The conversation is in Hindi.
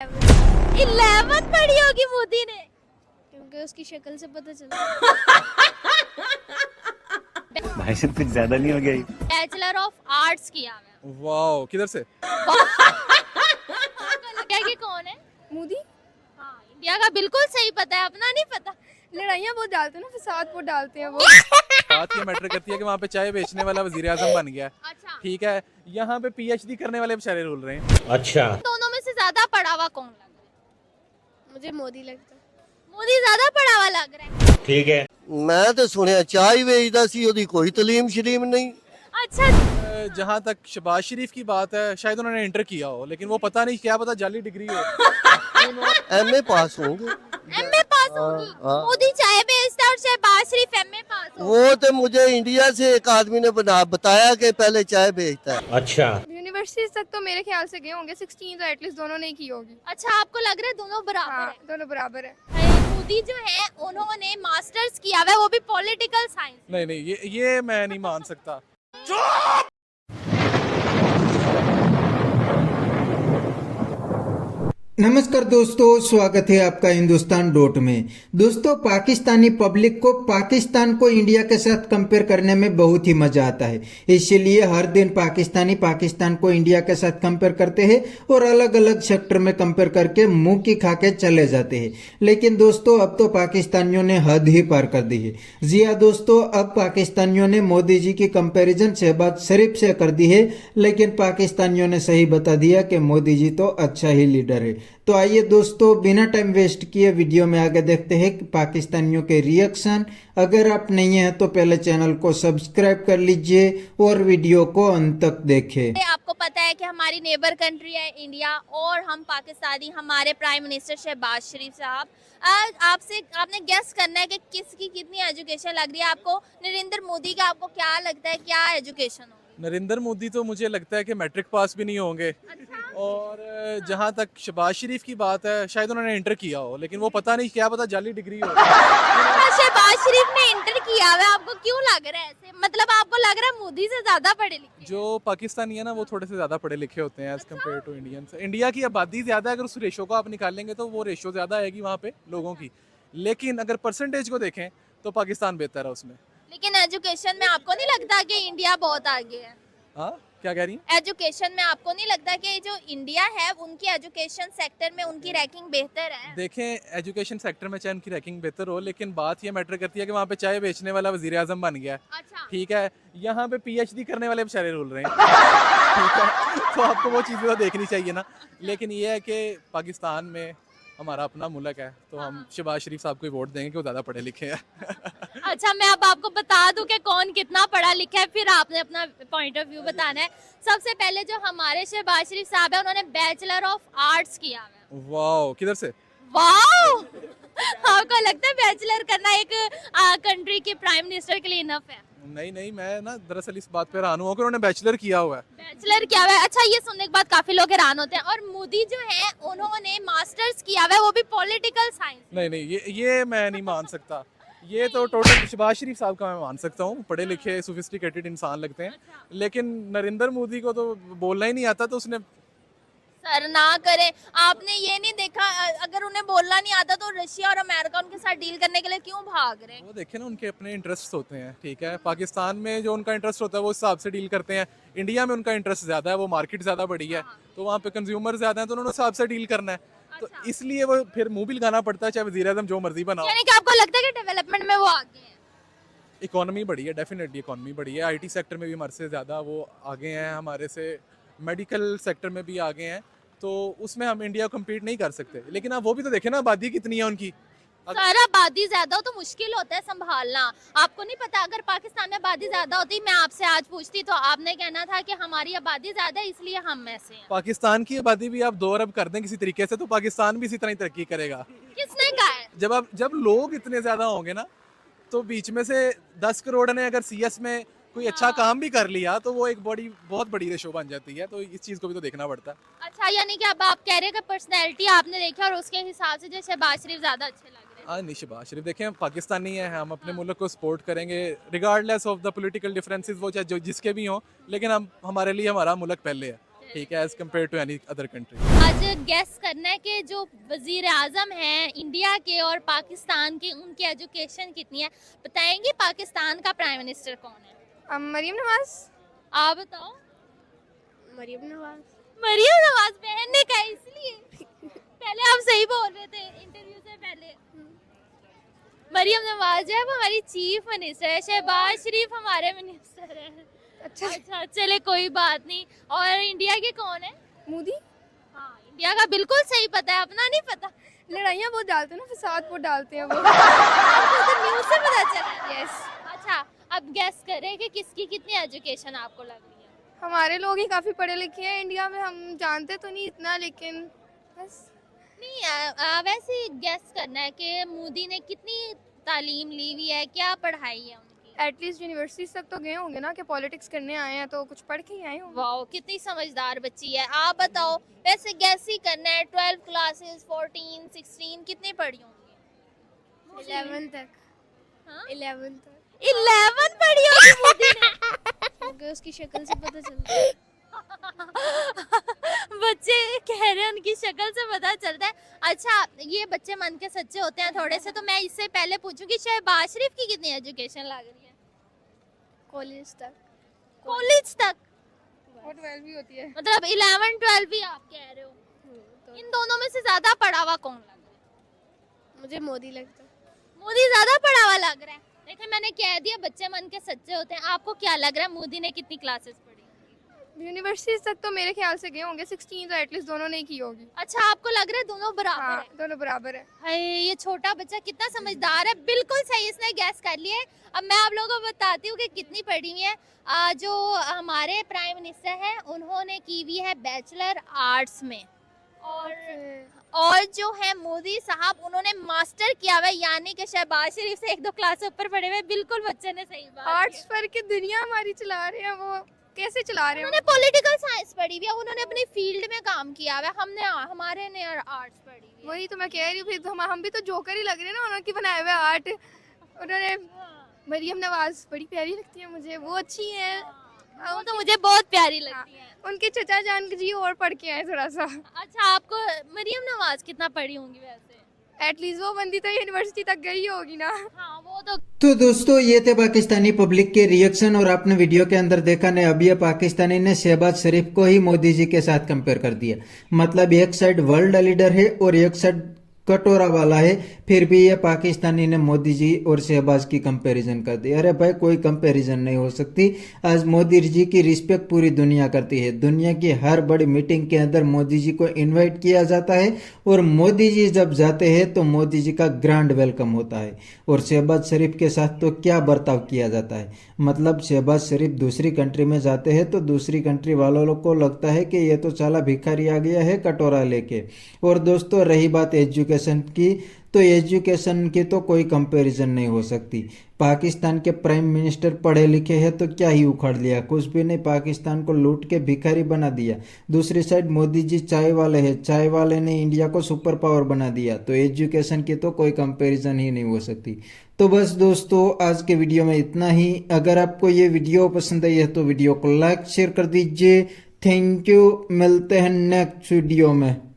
11 पढ़ी होगी मोदी ने, क्योंकि उसकी शक्ल से पता चलता भाई साहब कुछ ज्यादा नहीं हो गया ये? बैचलर ऑफ आर्ट्स किया मैं। वाओ, किधर से? आपको लगता है कि कौन है? मोदी। हाँ, इंडिया का बिल्कुल सही पता है, अपना नहीं पता। लड़ाइयाँ बहुत डालते हैं ना, फसाद बहुत डालते हैं वो। बात ये मैटर करती है कि वहाँ पे चाय बेचने वाला वजीर आजम बन गया है। अच्छा, ठीक है, यहाँ पे पीएचडी करने वाले बेचारे रूल रहे हैं। अच्छा दोनों में से ज्यादा पढ़ा हुआ कौन लग रहा है? मुझे मोदी लगता है। मोदी ज्यादा पढ़ा हुआ लग रहा है। ठीक है। ਮੈਂ ਤਾਂ ਸੁਣਿਆ ਚਾਹ ਹੀ ਵੇਚਦਾ ਸੀ, ਉਹਦੀ ਕੋਈ ਤਲੀਮ ਸ਼ਰੀਮ नहीं। अच्छा, जहाँ तक शहबाज शरीफ की बात है, शायद उन्होंने इंटर किया हो, लेकिन वो पता नहीं, क्या पता जाली डिग्री हो। एमए पास होंगे। एमए पास होगी। हाँ। मोदी चाय बेचता है और शहबाज शरीफ एमए पास हो। वो तो मुझे इंडिया से एक आदमी ने बताया कि पहले चाय बेचता है। अच्छा यूनिवर्सिटी तक तो मेरे ख्याल से गए होंगे, 16 तो एटलीस्ट दोनों ने की होगी। अच्छा, आपको लग रहा है दोनों बराबर हाँ, है? दोनों बराबर है। मोदी जो है उन्होंने मास्टर्स किया हुआ है, वो भी पॉलिटिकल साइंस। नहीं नहीं, ये मैं नहीं मान सकता। नमस्कार दोस्तों, स्वागत है आपका हिंदुस्तान डॉट में। दोस्तों, पाकिस्तानी पब्लिक को पाकिस्तान को इंडिया के साथ कंपेयर करने में बहुत ही मजा आता है, इसलिए हर दिन पाकिस्तान को इंडिया के साथ कंपेयर करते हैं और अलग अलग सेक्टर में कंपेयर करके मुंह की खा के चले जाते हैं। लेकिन दोस्तों, अब तो पाकिस्तानियों ने हद ही पार कर दी है। जी हाँ दोस्तों, अब पाकिस्तानियों ने मोदी जी की कंपेरिजन शहबाज शरीफ से कर दी है, लेकिन पाकिस्तानियों ने सही बता दिया कि मोदी जी तो अच्छा ही लीडर है। तो आइए दोस्तों, बिना टाइम वेस्ट किए वीडियो में आगे देखते हैं कि पाकिस्तानियों के रिएक्शन। अगर आप नहीं हैं तो पहले चैनल को सब्सक्राइब कर लीजिए और वीडियो को अंत तक देखें। आपको पता है कि हमारी नेबर कंट्री है इंडिया और हम पाकिस्तानी, हमारे प्राइम मिनिस्टर शहबाज शरीफ साहब। आज आपने गेस करना है कि किसकी कितनी एजुकेशन लग रही है आपको। नरेंद्र मोदी का आपको क्या लगता है, क्या एजुकेशन होगी? नरेंद्र मोदी तो मुझे लगता है कि मैट्रिक पास भी नहीं होंगे। अच्छा? और जहाँ तक शहबाज शरीफ की बात है, शायद उन्होंने इंटर किया हो, लेकिन वो पता नहीं, क्या पता जाली डिग्री हो। शहबाज शरीफ ने इंटर किया हुआ है, आपको क्यों लग रहा है ऐसे? मतलब आपको लग रहा है मोदी से ज्यादा पढ़े लिखे? जो पाकिस्तानी है ना, वो थोड़े से ज़्यादा पढ़े लिखे होते हैं as compare to Indians. India की आबादी ज़्यादा है, अगर उस रेशो को आप निकालेंगे तो वो रेशो ज़्यादा आएगी वहाँ पे लोगों की। लेकिन अगर परसेंटेज को देखें तो पाकिस्तान बेहतर है उसमें। लेकिन एजुकेशन में आपको नहीं लगता कि इंडिया बहुत आगे है? हाँ, क्या कह रही हैं? एजुकेशन में आपको नहीं लगता कि जो इंडिया है उनकी एजुकेशन सेक्टर में उनकी रैंकिंग बेहतर है? देखें, एजुकेशन सेक्टर में चाहे उनकी रैंकिंग बेहतर हो, लेकिन बात ये मैटर करती है कि वहाँ पे चाय बेचने वाला वजीर आजम बन गया है। अच्छा, ठीक है, यहाँ पे पीएचडी करने वाले बेचारे रूल रहे हैं। ठीक है, तो आपको वो चीज़ें तो देखनी चाहिए ना। लेकिन ये है कि पाकिस्तान में हमारा अपना मुल्क है, तो हम शहबाज शरीफ साहब को ही वोट देंगे कि वो ज़्यादा पढ़े लिखे हैं। अच्छा, मैं अब आपको बता दूं कि कौन कितना पढ़ा लिखा है, फिर आपने अपना पॉइंट ऑफ व्यू बताना है। सबसे पहले जो हमारे शहबाज शरीफ साहब है उन्होंने बैचलर ऑफ आर्ट्स किया हुआ है। वाओ, किधर से? वाओ! आपको लगता है बैचलर करना एक कंट्री के प्राइम मिनिस्टर के लिए इनफ है? नहीं नहीं, मैं ना दरअसल इस बात पे हैरान हुआ कि उन्होंने बैचलर किया हुआ है। बैचलर किया हुआ है। अच्छा, ये सुनने के बाद काफी लोग हैरान होते हैं। और मोदी जो है उन्होंने मास्टर्स किया हुआ है, वो भी पॉलिटिकल साइंस। नहीं नहीं, ये मैं नहीं मान सकता। ये तो टोटल शहबाज शरीफ साहब का मैं मान सकता हूँ, पढ़े लिखे सोफिस्टिकेटेड इंसान लगते हैं। लेकिन नरेंद्र मोदी को तो बोलना ही नहीं आता, तो उसने सर ना करें। आपने ये नहीं देखा, अगर उन्हें बोलना नहीं आता तो रशिया और अमेरिका उनके साथ डील करने के लिए क्यों भाग रहे हैं? वो देखे ना, उनके अपने इंटरेस्ट होते हैं। ठीक है, पाकिस्तान में जो उनका इंटरेस्ट होता है वो उस हिसाब से डील करते हैं। इंडिया में उनका इंटरेस्ट ज़्यादा है, वो मार्केट ज़्यादा बड़ी है, तो वहाँ पे कंज्यूमर ज़्यादा है, तो उन्होंने उस हिसाब से डील करना है। तो इसलिए वो फिर मुंह भी लगाना पड़ता है, चाहे वज़ीर आज़म जो मर्जी बनाओ। यानी कि आपको लगता है कि डेवलपमेंट में वो आगे हैं? इकोनॉमी बढ़ी है, डेफिनेटली इकोनॉमी बढ़ी है। आईटी सेक्टर में भी हमारे से ज़्यादा वो आगे हैं, हमारे से मेडिकल सेक्टर में भी आगे हैं, तो उसमें हम इंडिया कम्पीट नहीं कर सकते। लेकिन आप वो भी तो देखें ना, आबादी कितनी है उनकी। सर, आबादी ज्यादा हो तो मुश्किल होता है संभालना। आपको नहीं पता, अगर पाकिस्तान में आबादी ज्यादा होती, मैं आपसे आज पूछती तो आपने कहना था कि हमारी आबादी ज्यादा है इसलिए हम ऐसे हैं। पाकिस्तान की आबादी भी आप 2 अरब कर दें किसी तरीके से, तो पाकिस्तान भी इसी तरह ही तरक्की करेगा। किसने कहा है? जब लोग इतने ज्यादा होंगे ना, तो बीच में से 10 करोड़ ने अगर सीएस में कोई अच्छा काम भी कर लिया तो वो एक बहुत बड़ी रेशो बन जाती है। तो इस चीज को भी तो देखना पड़ता है। अच्छा, यानी कि अब आप कह रहे हैं कि पर्सनैलिटी आपने देखी और उसके हिसाब से जो शहबाज शरीफ ज्यादा अच्छे लग रहे हैं? नहीं, शहबाज शरीफ देखें, हम पाकिस्तानी हैं, हम अपने मुल्क को सपोर्ट करेंगे regardless of the political differences, वो चाहे जो जिसके भी हों, लेकिन हम हमारे लिए हमारा मुल्क पहले है। ठीक है, as compare to any other country. आज गेस करना है कि जो वजीर आजम हैं इंडिया के और पाकिस्तान के, उनकी एजुकेशन कितनी है। बताएंगे पाकिस्तान का प्राइम मिनिस्टर कौन है? मरीम नवाज। आप बताओ। मरीम नवाज। मरियम नवाज बहन ने कहा इसलिए। पहले आप सही बोल रहे थे इंटरव्यू से पहले। मरियम नवाज है वो हमारी चीफ मिनिस्टर है, शहबाज शरीफ हमारे मिनिस्टर है। अच्छा चले कोई बात नहीं। और इंडिया के कौन है? मोदी। हाँ इंडिया का बिल्कुल सही पता है, अपना नहीं पता। लड़ाइयाँ बहुत डालते हैं ना, फसाद बहुत डालते हैं वो। आपको तो न्यूज़ से पता चला। यस। अच्छा अब गेस करें कि किसकी कितनी एजुकेशन आपको लग रही है? हमारे लोग ही काफ़ी पढ़े लिखे हैं इंडिया में, हम जानते तो नहीं इतना, लेकिन बस। नहीं वैसे गेस करना है कि मोदी ने कितनी तालीम ली हुई है, क्या पढ़ाई है उनकी? एटलीस्ट यूनिवर्सिटी तक तो गए होंगे ना, कि पॉलिटिक्स करने आए हैं तो कुछ पढ़ के ही आए होंगे। वाह कितनी समझदार बच्ची है। आप बताओ वैसे गैस ही करना है, 12 क्लासेस 14 16 कितनी पढ़ी होंगी? 11 तक। हाँ? 11 तक। 11 पढ़ी होगी मोदी ने। क्योंकि उसकी शक्ल से पता चलता है। बच्चे कह रहे हैं उनकी शक्ल से पता चलता है। अच्छा ये बच्चे मन के सच्चे होते हैं थोड़े से, तो मैं इससे पहले पूछूंगी शहबाज शरीफ की कितनी एजुकेशन लग रही है? कॉलेज तक। कॉलेज तक? और 12 भी होती है। मतलब 11 12 भी आप कह रहे हो? तो इन दोनों में से ज्यादा पढ़ा हुआ कौन लग रहा है? मुझे मोदी लगता है। मोदी ज्यादा पढ़ा हुआ लग रहा है। देखिए मैंने कह दिया बच्चे मन के सच्चे होते हैं। आपको क्या लग रहा है मोदी ने कितनी क्लासेस पढ़ी? यूनिवर्सिटी तक तो मेरे ख्याल से गए होंगे, 16 तो एटलीस्ट दोनों ने ही की होगी। अच्छा आपको लग रहा है दोनों बराबर हाँ, है? दोनों बराबर है। हाय ये छोटा बच्चा कितना समझदार है, बिल्कुल सही इसने गैस कर लिया है। अब मैं आप लोगों को बताती हूँ कि कितनी पढ़ी हुई है। जो हमारे प्राइम मिनिस्टर हैं उन्होंने की हुई है बैचलर आर्ट्स में, और जो है मोदी साहब उन्होंने मास्टर किया हुआ है, यानी कि शहबाज शरीफ से 1-2 क्लास ऊपर पढ़े हुए। बिल्कुल बच्चे ने सही बात आर्ट्स पर के दुनिया हमारी चला रहे हैं, वो कैसे चला रहे हैं? उन्होंने पॉलिटिकल साइंस पढ़ी हुई है, उन्होंने अपनी फील्ड में काम किया हुआ है। हमारे ने आर्ट्स पढ़ी हुई है। वही तो मैं कह रही हूँ, फिर तो हम भी तो जोकर ही लग रहे हैं ना, उन्होंने बनाए हुए आर्ट। उन्होंने मरियम नवाज बड़ी प्यारी लगती है मुझे, वो अच्छी है। वो तो मुझे बहुत प्यारी लगती है। उनके चचा जान जी और पढ़ के आए थोड़ा सा। अच्छा आपको मरियम नवाज कितना पढ़ी होंगी वैसे? एटलीस्ट वो बंदी तो यूनिवर्सिटी तक गई होगी ना। हाँ वो तो। तो दोस्तों ये थे पाकिस्तानी पब्लिक के रिएक्शन, और आपने वीडियो के अंदर देखा ने अभी ये पाकिस्तानी ने शहबाज शरीफ को ही मोदी जी के साथ कंपेयर कर दिया। मतलब एक साइड वर्ल्ड लीडर है और एक साइड कटोरा वाला है, फिर भी ये पाकिस्तानी ने मोदी जी और शहबाज की कंपैरिजन कर दी। अरे भाई कोई कंपैरिजन नहीं हो सकती। आज मोदी जी की रिस्पेक्ट पूरी दुनिया करती है। दुनिया की हर बड़ी मीटिंग के अंदर मोदी जी को इनवाइट किया जाता है, और मोदी जी जब जाते हैं तो मोदी जी का ग्रैंड वेलकम होता है। और शहबाज शरीफ के साथ तो क्या बर्ताव किया जाता है, मतलब शहबाज शरीफ दूसरी कंट्री में जाते हैं तो दूसरी कंट्री वालों को लगता है कि ये तो साला भिखारी आ गया है कटोरा लेके। और दोस्तों रही बात एजुकेशन की, तो एजुकेशन की तो कोई कंपैरिजन नहीं हो सकती। पाकिस्तान के प्राइम मिनिस्टर पढ़े लिखे हैं तो क्या ही उखाड़ लिया, कुछ भी नहीं, पाकिस्तान को लूट के भिखारी बना दिया। दूसरी साइड मोदी जी चाय वाले हैं, चाय वाले ने इंडिया को सुपर पावर बना दिया। तो एजुकेशन की तो कोई कंपैरिजन ही नहीं हो सकती। तो बस दोस्तों आज के वीडियो में इतना ही। अगर आपको ये वीडियो पसंद आई है तो वीडियो को लाइक शेयर कर दीजिए। थैंक यू, मिलते हैं नेक्स्ट वीडियो में।